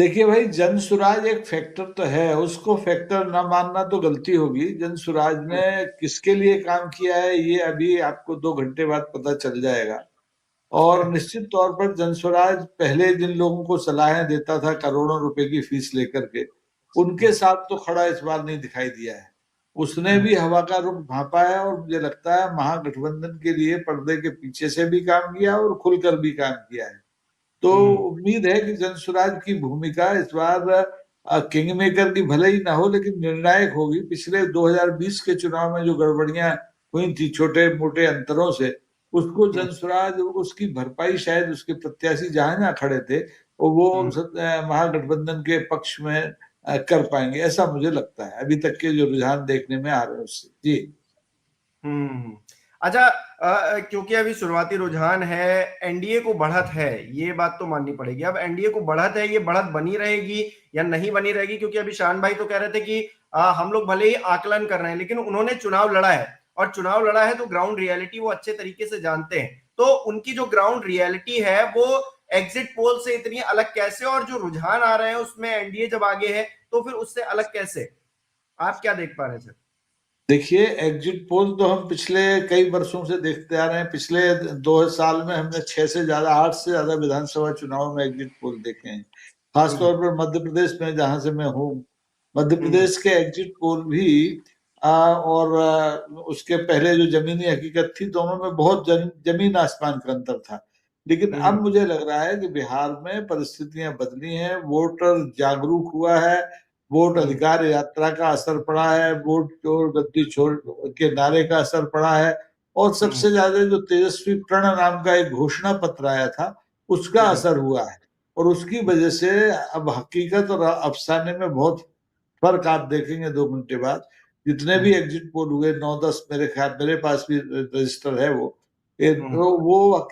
देखिए भाई, जन सुराज एक फैक्टर तो है, उसको फैक्टर ना मानना तो गलती होगी। जन सुराज ने किसके लिए काम किया है ये अभी आपको 2 घंटे बाद पता चल जाएगा। और निश्चित तौर पर जन स्वराज पहले जिन लोगों को सलाहें देता था करोड़ों रुपए की फीस लेकर के, उनके साथ तो खड़ा इस बार नहीं दिखाई दिया है। उसने भी हवा का रुख भांपा है, और मुझे लगता है महागठबंधन के लिए पर्दे के पीछे से भी काम किया और खुलकर भी काम किया है। तो उम्मीद है कि जनसुराज की भूमिका इस बार किंग मेकर की भले ही ना हो, लेकिन निर्णायक होगी। पिछले 2020 के चुनाव में जो गड़बड़ियां हुई थी छोटे मोटे अंतरों से, उसको जनसुराज उसकी भरपाई शायद उसके प्रत्याशी जहां जहां खड़े थे और वो महागठबंधन के पक्ष में कर पाएंगे, ऐसा मुझे लगता है अभी तक के जो रुझान देखने में आ रहे हैं उससे। जी। हम्म। अच्छा, क्योंकि अभी शुरुआती रुझान है, एनडीए को बढ़त है, ये बात तो माननी पड़ेगी। अब एनडीए को बढ़त है, ये बढ़त बनी रहेगी या नहीं बनी रहेगी? क्योंकि अभी शान भाई तो कह रहे थे कि हम लोग भले ही आकलन कर रहे हैं, लेकिन उन्होंने चुनाव लड़ा है, और चुनाव लड़ा है तो ग्राउंड रियलिटी वो अच्छे तरीके से जानते हैं। तो उनकी जो ग्राउंड रियलिटी है वो एग्जिट पोल से इतनी अलग कैसे, और जो रुझान आ रहे हैं उसमें एनडीए जब आगे है तो फिर उससे अलग कैसे? आप क्या देख पा रहे हैं सर? देखिए, एग्जिट पोल तो हम पिछले कई वर्षों से देखते आ रहे हैं। पिछले 2 साल में हमने 6 से ज्यादा 8 से ज्यादा विधानसभा चुनाव में एग्जिट पोल देखे हैं। खासतौर पर मध्य प्रदेश में जहां से मैं हूँ, मध्य प्रदेश के एग्जिट पोल भी और उसके पहले जो जमीनी हकीकत थी, दोनों में बहुत जमीन आसमान का अंतर था। लेकिन अब मुझे लग रहा है कि बिहार में परिस्थितियां बदली हैं, वोटर जागरूक हुआ है, वोट अधिकार यात्रा का असर पड़ा है, वोट चोर गद्दी छोड़ के नारे का असर पड़ा है, और सबसे ज्यादा जो तेजस्वी प्रण नाम का एक घोषणा पत्र आया था, उसका असर हुआ है। और उसकी वजह से अब हकीकत और अफसाने में बहुत फर्क आप देखेंगे 2 घंटे बाद। जितने भी एग्जिट पोल हुए, 9-10 मेरे ख्याल, मेरे पास भी रजिस्टर है वो, तो वो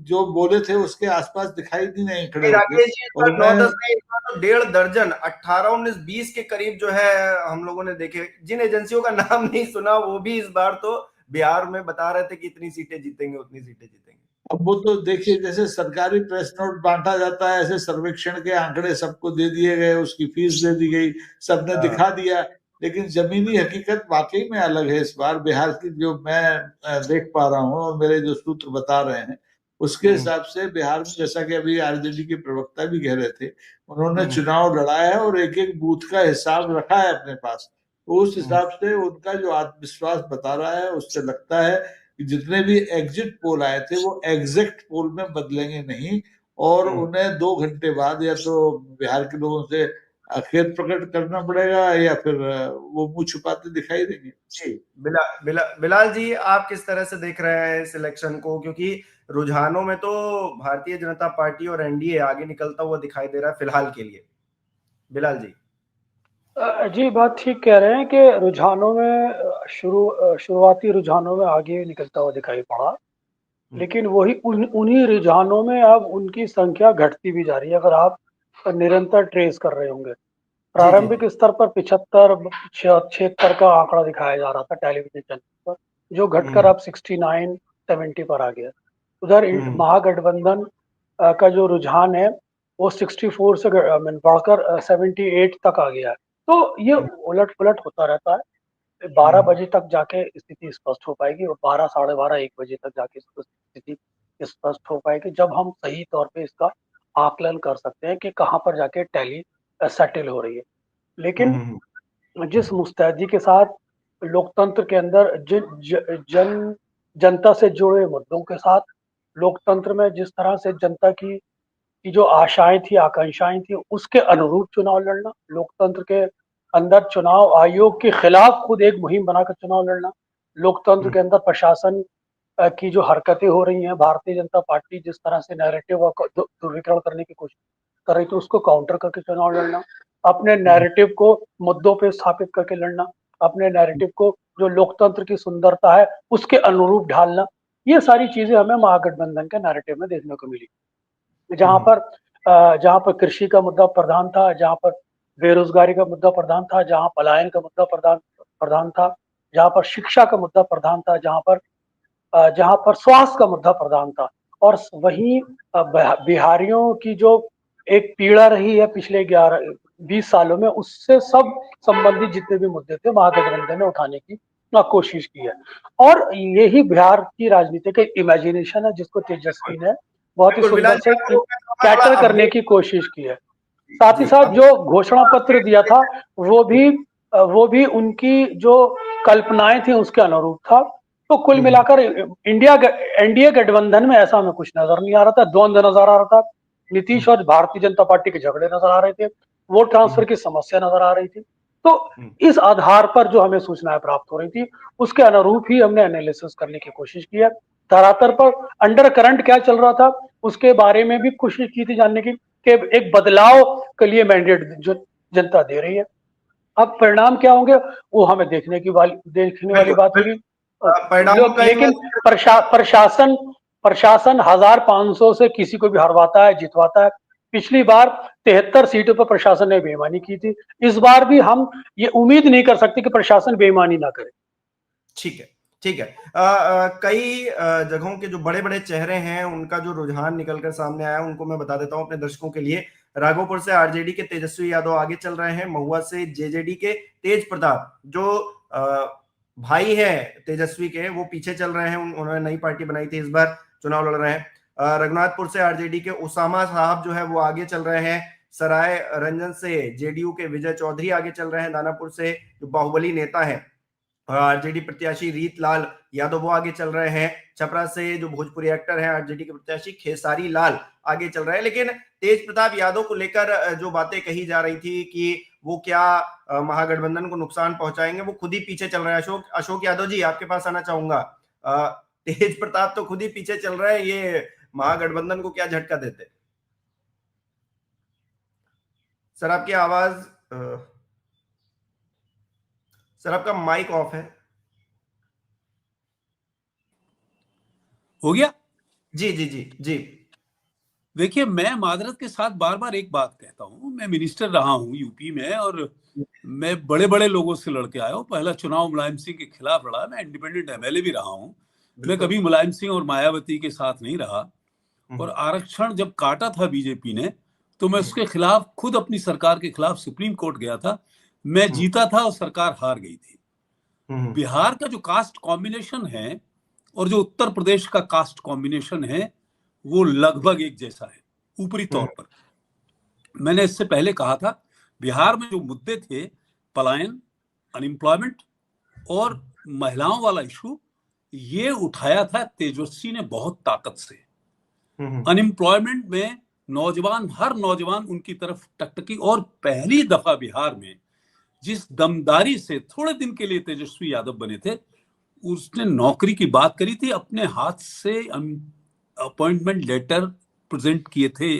जो बोले थे उसके आसपास दिखाई भी नहीं खड़े होंगे। राकेश जी, इस और बार नौ मैं दस नहीं, इस बार तो 1.5 दर्जन, 18, 19, 20 के करीब जो है हम लोगों ने देखे। जिन एजेंसियों का नाम नहीं सुना वो भी इस बार तो बिहार में बता रहे थे कि इतनी सीटें जीतेंगे, उतनी सीटें जीतेंगे। अब वो तो देखिए, जैसे सरकारी प्रेस नोट बांटा जाता है, ऐसे सर्वेक्षण के आंकड़े सबको दे दिए गए, उसकी फीस दे दी गई, सबने हाँ। दिखा दिया। लेकिन जमीनी हकीकत वाकई में अलग है इस बार बिहार की, जो मैं देख पा रहा हूँ और मेरे जो सूत्र बता रहे हैं उसके हिसाब से बिहार में, जैसा कि अभी आरजेडी के प्रवक्ता भी कह रहे थे, उन्होंने चुनाव लड़ा है और एक एक बूथ का हिसाब रखा है अपने पास। तो उस हिसाब से उनका जो आत्मविश्वास बता रहा है, उससे लगता है कि जितने भी एग्जिट पोल आए थे वो एग्जैक्ट पोल में बदलेंगे नहीं, और उन्हें 2 घंटे बाद या तो बिहार के लोगों से खेद प्रकट करना पड़ेगा, या फिर वो मुंह छुपाते दिखाई देंगे। जी। बिलाल जी, आप किस तरह से देख रहे हैं इस इलेक्शन को? क्योंकि रुझानों में तो भारतीय जनता पार्टी और एनडीए आगे निकलता हुआ दिखाई दे रहा है फिलहाल के लिए। बिलाल जी। जी, बात ठीक कह रहे हैं कि रुझानों में शुरुआती रुझानों में आगे निकलता हुआ दिखाई पड़ा, लेकिन वही उन्हीं रुझानों में अब उनकी संख्या घटती भी जा रही है। अगर आप निरंतर ट्रेस कर रहे होंगे, जी जी प्रारंभिक जी। स्तर पर 75 76 का आंकड़ा दिखाया जा रहा था टेलीविजन चैनल पर, जो घटकर अब 69 70 पर आ गया। उधर महागठबंधन का जो रुझान है वो 64 से बढ़कर 78 तक आ गया है। तो ये उलट पुलट होता रहता है। 12 बजे तक जाके स्थिति स्पष्ट हो पाएगी, और 12 साढ़े 12 1 बजे तक जाके स्थिति स्पष्ट हो पाएगी, जब हम सही तौर पे इसका आकलन कर सकते हैं कि कहाँ पर जाके टैली सेटल हो रही है। लेकिन जिस मुस्तैदी के साथ लोकतंत्र के अंदर जनता से जुड़े मुद्दों के साथ, लोकतंत्र में जिस तरह से जनता की जो आशाएं थी, आकांक्षाएं थी, उसके अनुरूप चुनाव लड़ना, लोकतंत्र के अंदर चुनाव आयोग के खिलाफ खुद एक मुहिम बनाकर चुनाव लड़ना, लोकतंत्र के अंदर प्रशासन की जो हरकतें हो रही हैं, भारतीय जनता पार्टी जिस तरह से नैरेटिव ध्रुवीकरण करने की कोशिश कर रही थी, उसको काउंटर करके चुनाव लड़ना, अपने नैरेटिव को मुद्दों पे स्थापित करके लड़ना, अपने नैरेटिव को जो लोकतंत्र की सुंदरता है उसके अनुरूप ढालना, ये सारी चीजें हमें महागठबंधन के नैरेटिव में देखने को मिली। जहाँ पर कृषि का मुद्दा प्रधान था, जहाँ पर बेरोजगारी का मुद्दा प्रधान था, जहाँ पलायन का मुद्दा प्रधान प्रधान था, जहाँ पर शिक्षा का मुद्दा प्रधान था, जहाँ पर स्वास्थ्य का मुद्दा प्रधान था, और वहीं बिहारियों की जो एक पीड़ा रही है पिछले 11-20 सालों में, उससे सब संबंधित जितने भी मुद्दे थे महागठबंधन ने उठाने की कोशिश की है। और यही बिहार की राजनीति का इमेजिनेशन है जिसको तेजस्वी ने बहुत ही बिल्कुल, सुंदर बिलाल से जी, आपको मैं थोड़ा कैटर करने अपडेट की कोशिश की है। साथ ही जी, साथ अब जो घोषणा पत्र दिया था वो भी उनकी जो कल्पनाएं थी उसके अनुरूप था। तो कुल मिलाकर एनडीए गठबंधन में ऐसा हमें कुछ नजर नहीं आ रहा था, द्वंद्व नजर आ रहा था। नीतीश और भारतीय जनता पार्टी के झगड़े नजर आ रहे थे, वोट ट्रांसफर की समस्या नजर आ रही थी। तो इस आधार पर जो हमें सूचनाएं प्राप्त हो रही थी उसके अनुरूप ही हमने एनालिसिस करने की कोशिश की है। धरातल पर अंडर करंट क्या चल रहा था उसके बारे में भी कोशिश की थी जानने की कि एक बदलाव के लिए मैंडेट जो जनता दे रही है। अब परिणाम क्या होंगे वो हमें देखने वाली बिल्कुल, बात होगी। परिणामों लोग का ही मैं लेकिन प्रशासन 1500 से किसी को भी हरवाता है, जितवाता है। पिछली बार 73 सीटों पर प्रशासन ने बेईमानी की थी। इस बार भी हम ये उम्मीद नहीं कर सकते कि प्रशासन बेईमानी ना करे। ठीक है, ठीक है। कई जगहों के जो बड़े-बड़े चेहरे हैं, उनका जो रुझान निकल कर सामने आया, उनको मैं बता देता हूँ अपने दर्शकों के लिए। राघोपुर से आरजेडी के तेजस्वी यादव आगे चल रहे हैं। महुआ से जेजेडी के तेज प्रताप, जो भाई है तेजस्वी के, वो पीछे चल रहे हैं। उन्होंने नई पार्टी बनाई थी, इस बार चुनाव लड़ रहे हैं। रघुनाथपुर से आरजेडी के उसामा साहब जो है वो आगे चल रहे हैं। सराय रंजन से जेडीयू के विजय चौधरी आगे चल रहे हैं। दानापुर से जो बाहुबली नेता है आरजेडी प्रत्याशी रीत लाल यादव वो आगे चल रहे हैं। छपरा से जो भोजपुरी एक्टर है आरजेडी के प्रत्याशी खेसारी लाल आगे चल रहे हैं। लेकिन तेज प्रताप यादव को लेकर जो बातें कही जा रही थी कि वो क्या महागठबंधन को नुकसान पहुंचाएंगे, वो खुद ही पीछे चल रहे हैं। अशोक यादव जी, आपके पास आना चाहूंगा। तेज प्रताप तो खुद ही पीछे चल रहे हैं, ये महागठबंधन को क्या झटका देते? सर आपकी आवाज, सर आपका माइक ऑफ है। हो गया? जी जी जी जी। देखिए, मैं मादरत के साथ बार बार एक बात कहता हूं, मैं मिनिस्टर रहा हूं यूपी में और मैं बड़े बड़े लोगों से लड़के आया हूं। पहला चुनाव मुलायम सिंह के खिलाफ लड़ा, मैं इंडिपेंडेंट एमएलए भी रहा हूं। मैं कभी मुलायम सिंह और मायावती के साथ नहीं रहा। और आरक्षण जब काटा था बीजेपी ने तो मैं उसके खिलाफ खुद अपनी सरकार के खिलाफ सुप्रीम कोर्ट गया था। मैं जीता था और सरकार हार गई थी। बिहार का जो कास्ट कॉम्बिनेशन है और जो उत्तर प्रदेश का कास्ट कॉम्बिनेशन है वो लगभग एक जैसा है ऊपरी तौर पर। मैंने इससे पहले कहा था बिहार में जो मुद्दे थे, पलायन, अनएम्प्लॉयमेंट और महिलाओं वाला इशू, ये उठाया था तेजस्वी ने बहुत ताकत से। अनएम्प्लॉयमेंट में नौजवान, हर नौजवान उनकी तरफ टकटकी। और पहली दफा बिहार में जिस दमदारी से थोड़े दिन के लिए तेजस्वी यादव बने थे, उसने नौकरी की बात करी थी, अपने हाथ से अपॉइंटमेंट लेटर प्रेजेंट किए थे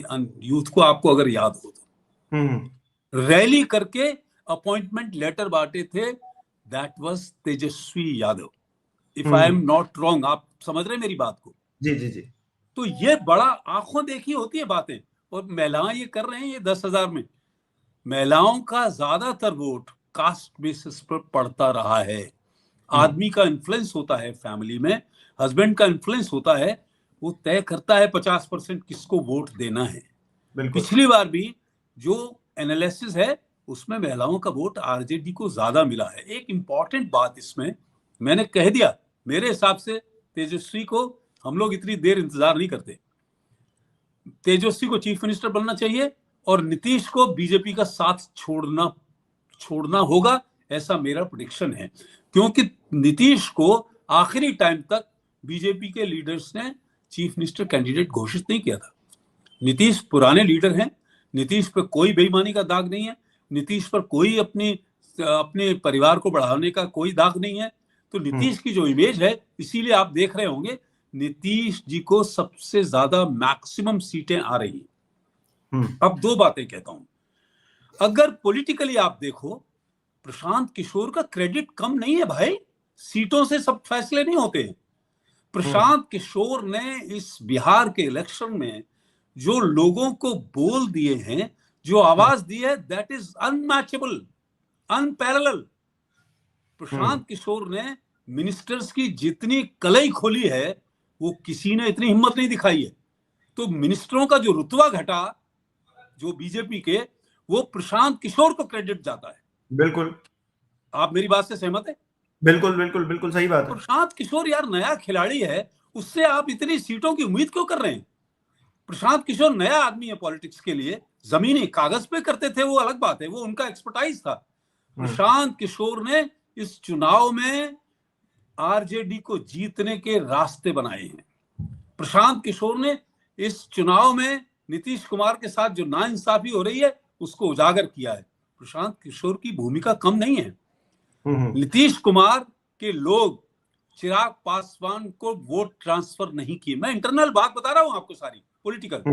यूथ को, आपको अगर याद हो तो। रैली करके अपॉइंटमेंट लेटर बांटे थे। That was Tejashwi Yadav, if I am not wrong. आप समझ रहे मेरी बात को? जी जी जी। तो ये बड़ा आंखों देखी होती है बातें। और महिलाएं ये कर रहे हैं, ये 10,000 में महिलाओं का ज्यादातर वोट कास्ट बेसिस पर पड़ता रहा है। आदमी का इन्फ्लुएंस होता है फैमिली में, हस्बैंड का इन्फ्लुएंस होता है, वो तय करता है 50% किसको वोट देना है। पिछली बार भी जो एनालिसिस है उसमें महिलाओं का वोट आरजेडी को ज्यादा मिला है। एक इंपॉर्टेंट बात इसमें मैंने कह दिया, मेरे हिसाब से तेजस्वी को हम लोग इतनी देर इंतजार नहीं करते। तेजस्वी को चीफ मिनिस्टर बनना चाहिए और नीतीश को बीजेपी का साथ छोड़ना होगा, ऐसा मेरा प्रेडिक्शन है। क्योंकि नीतीश को आखिरी टाइम तक बीजेपी के लीडर्स ने चीफ मिनिस्टर कैंडिडेट घोषित नहीं किया था। नीतीश पुराने लीडर हैं, नीतीश पर कोई बेईमानी का दाग नहीं है, नीतीश पर कोई अपने परिवार को बढ़ाने का कोई दाग नहीं है। तो नीतीश की जो इमेज है, इसीलिए आप देख रहे होंगे नीतीश जी को सबसे ज्यादा मैक्सिमम सीटें आ रही हैं। अब दो बातें कहता हूं। अगर पॉलिटिकली आप देखो, प्रशांत किशोर का क्रेडिट कम नहीं है भाई, सीटों से सब फैसले नहीं होते हैं। प्रशांत किशोर ने इस बिहार के इलेक्शन में जो लोगों को बोल दिए हैं, जो आवाज दी है, that is unmatchable, unparalleled. Prashant Kishor ने मिनिस्टर्स की जितनी कलई खोली है वो किसी ने इतनी हिम्मत नहीं दिखाई है। तो मिनिस्टरों का जो रुतबा घटा जो बीजेपी के, वो प्रशांत किशोर को क्रेडिट जाता है। बिल्कुल, आप मेरी बात से सहमत है? बिल्कुल बिल्कुल बिल्कुल सही बात है। प्रशांत किशोर यार नया खिलाड़ी है, उससे आप इतनी सीटों की उम्मीद क्यों कर रहे हैं? प्रशांत किशोर नया आदमी है पॉलिटिक्स के लिए, जमीनी कागज पे करते थे वो अलग बात है, वो उनका एक्सपर्टाइज था। प्रशांत किशोर ने इस चुनाव में आरजेडी को जीतने के रास्ते बनाए हैं। प्रशांत किशोर ने इस चुनाव में नीतीश कुमार के साथ जो नाइंसाफी हो रही है उसको उजागर किया है। प्रशांत किशोर की भूमिका कम नहीं है। नीतीश कुमार के लोग चिराग पासवान को वोट ट्रांसफर नहीं किए। मैं इंटरनल बात बता रहा हूं आपको, सारी पॉलिटिकल।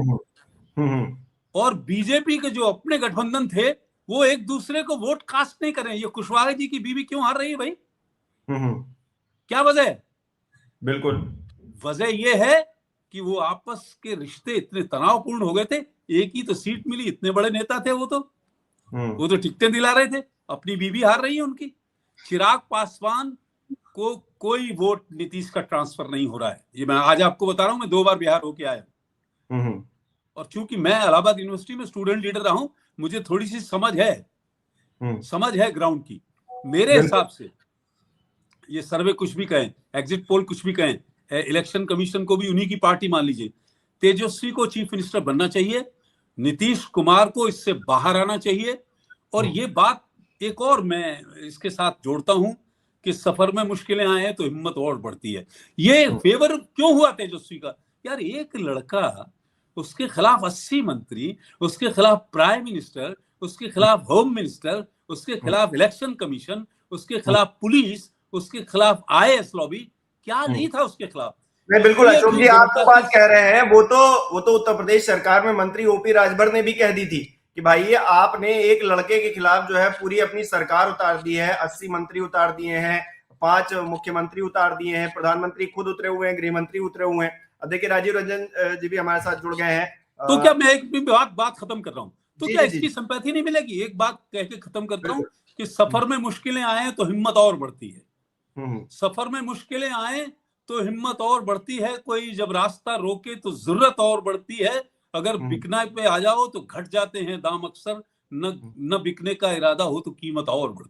और बीजेपी के जो अपने गठबंधन थे वो एक दूसरे को वोट कास्ट नहीं कर रहे हैं। ये कुशवाहा जी की बीवी क्यों हार रही है भाई? क्या वजह है? बिल्कुल, वजह ये है कि वो आपस के रिश्ते इतने तनावपूर्ण हो गए थे। एक ही तो सीट मिली, इतने बड़े नेता थे वो तो टिकटें दिला रहे थे, अपनी बीवी हार रही है उनकी। चिराग पासवान को कोई वोट नीतीश का ट्रांसफर नहीं हो रहा है। ये मैं आज आपको बता रहा हूं, मैं 2 बार बिहार होके आया। और चूंकि मैं इलाहाबाद यूनिवर्सिटी में स्टूडेंट लीडर रहा हूं, मुझे थोड़ी सी समझ है ग्राउंड की। मेरे हिसाब से ये सर्वे कुछ भी कहें, एग्जिट पोल कुछ भी कहें, इलेक्शन कमीशन को भी उन्हीं की पार्टी मान लीजिए, तेजस्वी को चीफ मिनिस्टर बनना चाहिए, नीतीश कुमार को इससे बाहर आना चाहिए। और ये बात एक और मैं इसके साथ जोड़ता हूं कि सफर में मुश्किलें आए हैं तो हिम्मत और बढ़ती है। ये फेवर क्यों हुआ तेजस्वी का? यार एक लड़का, उसके खिलाफ 80 मंत्री, उसके खिलाफ प्राइम मिनिस्टर, उसके खिलाफ होम मिनिस्टर, उसके खिलाफ इलेक्शन कमीशन, उसके खिलाफ पुलिस, उसके खिलाफ आईएएस लॉबी, क्या नहीं था उसके खिलाफ? नहीं बिल्कुल अशोक जी, आप जो बात कह रहे हैं वो तो उत्तर प्रदेश सरकार में मंत्री ओपी राजभर ने भी कह दी थी कि भाई ये आपने एक लड़के के खिलाफ जो है पूरी अपनी सरकार उतार दी है, 80 मंत्री उतार दिए हैं, 5 मुख्यमंत्री उतार दिए हैं, प्रधानमंत्री खुद उतरे हुए हैं, गृह मंत्री उतरे हुए हैं। अब देखिए राजीव रंजन जी भी हमारे साथ जुड़ गए हैं। तो क्या मैं एक भी बात खत्म कर रहा हूं, तो क्या इसकी सिंपैथी नहीं मिलेगी? एक बात कह के खत्म करता हूं कि सफर में मुश्किलें आए तो हिम्मत और बढ़ती है। सफर में मुश्किलें आए तो हिम्मत और बढ़ती है। कोई जब रास्ता रोके तो जरूरत और बढ़ती है। अगर बिकना पे आ जाओ तो घट जाते हैं दाम अक्सर, न बिकने का इरादा हो तो कीमत और बढ़ती है।